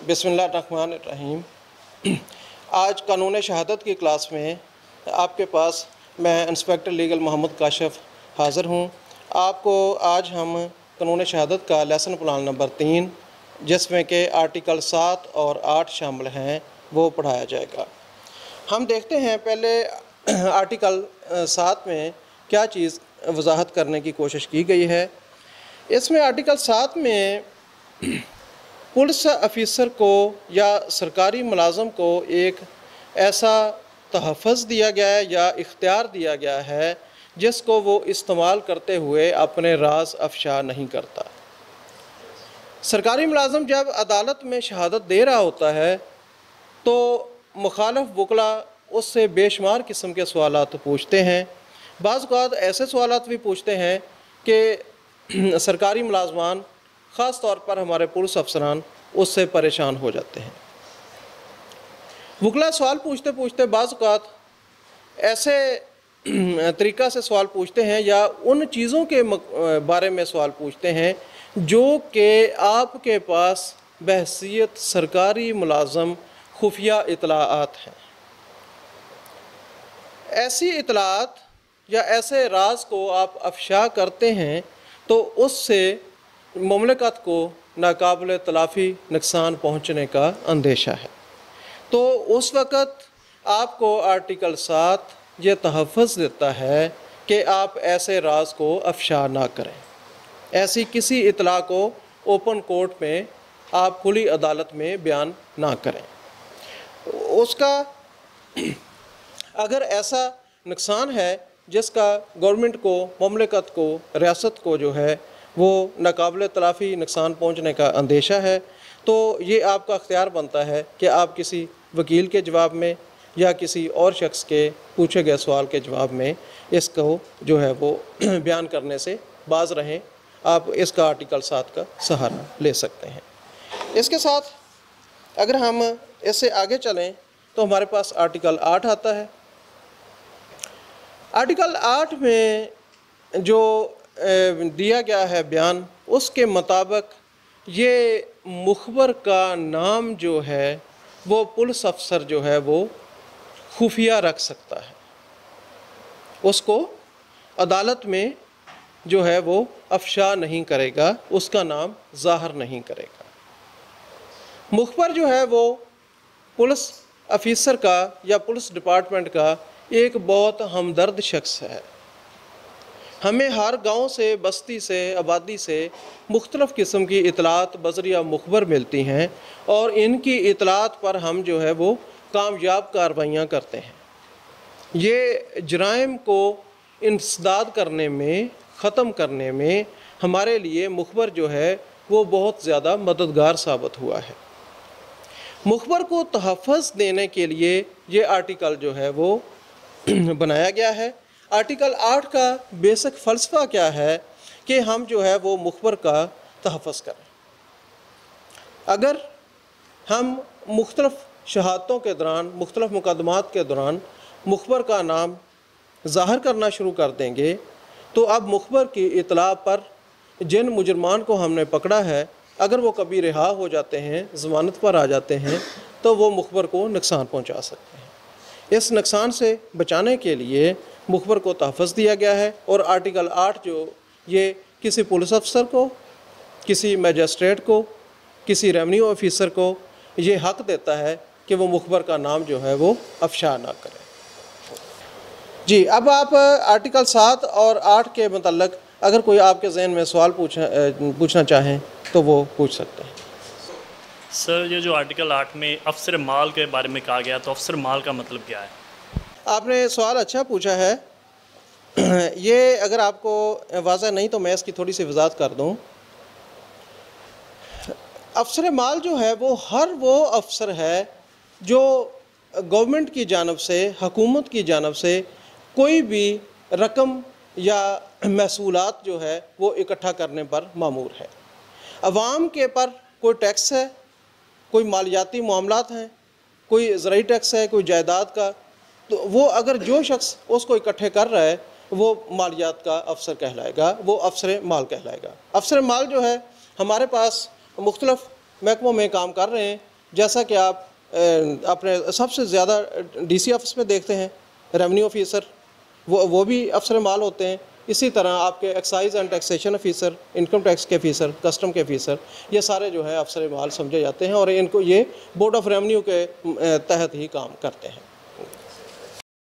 बिस्मिल्लाहिर्रहमानिर्रहीम। आज कानून शहादत की क्लास में आपके पास मैं इंस्पेक्टर लीगल मोहम्मद काशिफ हाज़िर हूँ। आपको आज हम कानून शहादत का लेसन प्लान नंबर 3 जिसमें के आर्टिकल 7 और 8 शामिल हैं वो पढ़ाया जाएगा। हम देखते हैं पहले आर्टिकल 7 में क्या चीज़ वजाहत करने की कोशिश की गई है। इसमें आर्टिकल 7 में पुलिस ऑफिसर को या सरकारी मुलाज़म को एक ऐसा तहफ़्फ़ुज़ दिया गया है या इख्तियार दिया गया है जिसको वो इस्तेमाल करते हुए अपने राज अफशा नहीं करता। सरकारी मुलाज़म जब अदालत में शहादत दे रहा होता है तो मुखालिफ वकला उससे बेशुमार किस्म के सवालात पूछते हैं। बाज़ औक़ात ऐसे सवालात भी पूछते हैं कि सरकारी मुलाज़मान ख़ास तौर पर हमारे पुलिस अफसरान उससे परेशान हो जाते हैं। वकला सवाल पूछते पूछते बाज़ औक़ात ऐसे तरीक़ा से सवाल पूछते हैं या उन चीज़ों के बारे में सवाल पूछते हैं जो कि आपके पास बहसीयत सरकारी मुलाज़म खुफिया इत्तलाआत हैं। ऐसी इत्तलाआत या ऐसे राज को आप अफशा करते हैं तो उससे मुमलिकत को नाकाबिल तलाफ़ी नुकसान पहुँचने का अंदेशा है। तो उस वक़्त आपको आर्टिकल 7 ये तहफ़्फ़ुज़ देता है कि आप ऐसे राज को अफशा ना करें। ऐसी किसी इत्तला को ओपन कोर्ट में आप खुली अदालत में बयान ना करें। उसका अगर ऐसा नुकसान है जिसका गवर्नमेंट को, मुमलिकत को, रियासत को जो है वो नाकाबिल तलाफ़ी नुकसान पहुँचने का अंदेशा है, तो ये आपका अख्तियार बनता है कि आप किसी वकील के जवाब में या किसी और शख्स के पूछे गए सवाल के जवाब में इसको जो है वो बयान करने से बाज़ रहें। आप इसका आर्टिकल 7 का सहारा ले सकते हैं। इसके साथ अगर हम इससे आगे चलें तो हमारे पास आर्टिकल 8 आता है। आर्टिकल 8 में जो दिया गया है बयान, उसके मुताबिक ये मुखबर का नाम जो है वो पुलिस अफसर जो है वो खुफिया रख सकता है। उसको अदालत में जो है वो अफशा नहीं करेगा, उसका नाम ज़ाहिर नहीं करेगा। मुखबर जो है वो पुलिस ऑफिसर का या पुलिस डिपार्टमेंट का एक बहुत हमदर्द शख्स है। हमें हर गांव से, बस्ती से, आबादी से मुख्तलिफ़ किस्म की इतलात बज़रिया मुखबर मिलती हैं और इनकी इतलात पर हम जो है वो कामयाब कार्रवाइयाँ करते हैं। ये जराइम को इंसदाद करने में, ख़त्म करने में हमारे लिए मुखबर जो है वो बहुत ज़्यादा मददगार साबित हुआ है। मुखबर को तहफ़्फ़ुज़ देने के लिए ये आर्टिकल जो है वो बनाया गया है। आर्टिकल 8 का बेसिक फ़लसफ़ा क्या है कि हम जो है वो मुखबर का तहफ़्फ़ुज़ करें। अगर हम मुख्तलिफ़ शहादतों के दौरान, मुख्तलिफ़ मुकदमात के दौरान मुखबर का नाम ज़ाहिर करना शुरू कर देंगे तो अब मुखबर की इत्तला पर जिन मुजरमान को हमने पकड़ा है, अगर वो कभी रिहा हो जाते हैं, ज़मानत पर आ जाते हैं, तो वो मुखबर को नुकसान पहुंचा सकते हैं। इस नुकसान से बचाने के लिए मुखबर को तहफ़्फ़ुज़ दिया गया है और आर्टिकल 8 जो ये किसी पुलिस अफसर को, किसी मजिस्ट्रेट को, किसी रेवेन्यू ऑफिसर को ये हक़ देता है कि वो मुखबर का नाम जो है वो अफशा ना करें। जी, अब आप आर्टिकल 7 और 8 के मतलब अगर कोई आपके ज़हन में सवाल पूछना चाहें तो वो पूछ सकते हैं। सर, ये जो आर्टिकल 8 में अफसर माल के बारे में कहा गया, तो अफसर माल का मतलब क्या है? आपने सवाल अच्छा पूछा है। ये अगर आपको वाज़ह नहीं तो मैं इसकी थोड़ी सी वजाहत कर दूं। अफसर माल जो है वो हर वो अफसर है जो गवर्नमेंट की जानब से, हुकूमत की जानब से कोई भी रकम या महसूलात जो है वो इकट्ठा करने पर मामूर है। अवाम के पर कोई टैक्स है, कोई मालियाती मामलात हैं, कोई ज़राई टैक्स है, कोई जायदाद का, तो वो अगर जो शख्स उसको इकट्ठे कर रहा है वो मालियात का अफसर कहलाएगा, वो अफसर माल कहलाएगा। अफसर माल जो है हमारे पास मुख्तलिफ़ महकमों में काम कर रहे हैं, जैसा कि आप अपने सबसे ज़्यादा डीसी ऑफिस में देखते हैं रेवेन्यू ऑफिसर, वो भी अफसर माल होते हैं। इसी तरह आपके excise and taxation officer, income tax के ऑफिसर, कस्टम के ऑफिसर, ये सारे जो है अफसर माल समझे जाते हैं और इनको ये बोर्ड ऑफ रेवेन्यू के तहत ही काम करते हैं।